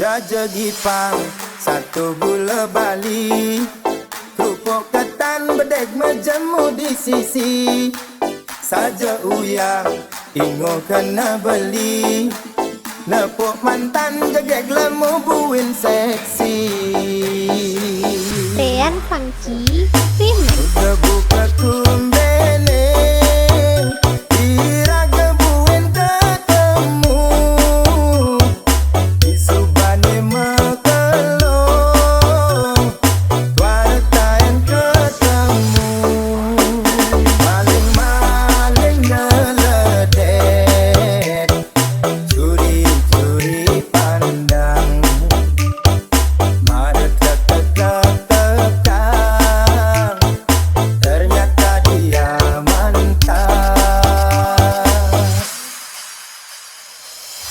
Jaja gipang, satu gula Bali, kerupuk ketan bedeg menjemu di sisi. Saja uyang, ingo kena beli, nepuk mantan jegek lemu buin seksi. Rian Funky Remix. Udah buka kumbene, iraga buin ketemu, di subane mekelo, tuarta yang ketemu. Maling-maling ngeledek, curi-curi pandang, mada tek-tek-tek-tekang, ternyata dia mantan.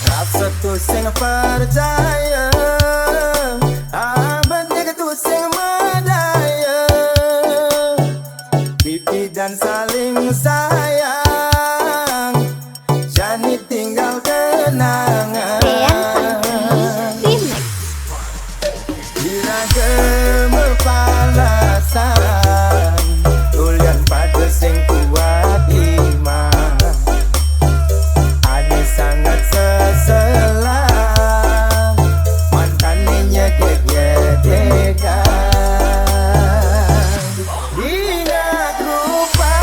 Rasa tu sing percaya, abadnya tu sing medaya, pipi dan saling sayang, jani tinggal kenangan. Rian Funky Remix. Diragam palasan, tulian pada sing kuat iman, ane sangat seselang, mantannya nyedek-nyedekan. Ingat rupa,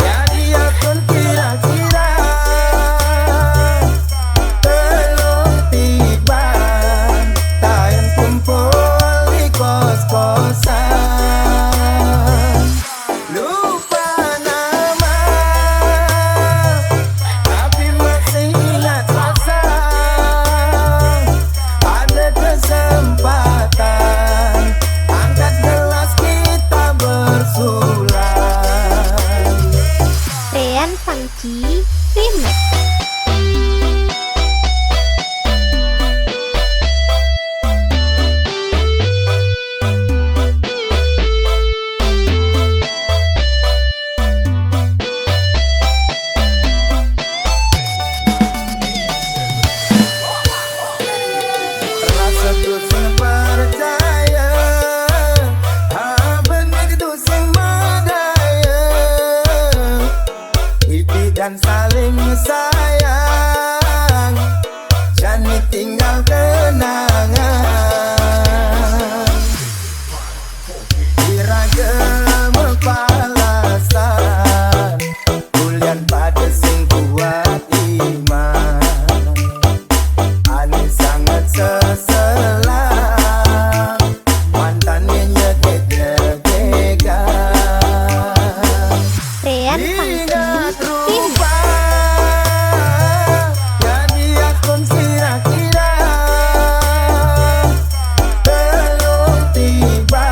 ya dia pun kira-kira, belum tiba, tayan kumpul di kos-kosan. Lupa nama, tapi masih ingat rasa. Ada kesempatan, angkat gelas kita bersulang. Rian Funky Remix. Rasa tu sing percaya, benih tu sing medaya, pipi dan saling sayang, jani tinggal kenangan. Diragam palasan, tulian pada sing kuat iman, ane sangat seselang, mantannya nyedek-nyedekan. Rian Ingat Funky Remix. rupa, jadi akun kira-kira, belum tiba,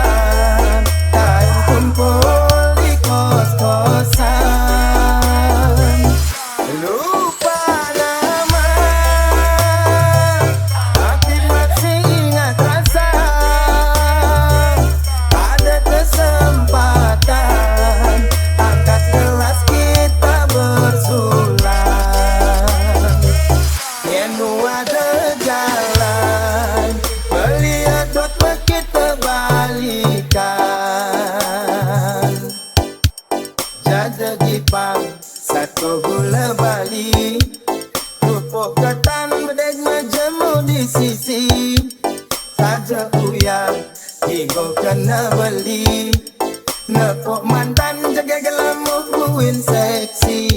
tayan kumpul di kos-kosan. Lupa nama, tapi masih ingat rasa. Ada kesempatan, angkat gelas kita bersulang. Yenu ada jalan, melihat waktu kita balikan. Jaja gipang, satu gula Bali, kerupuk ketan bedeg menjemu di sisi. Saja uyang, ingo kena beli, nepuk mantan jaga gelamu buin seksi.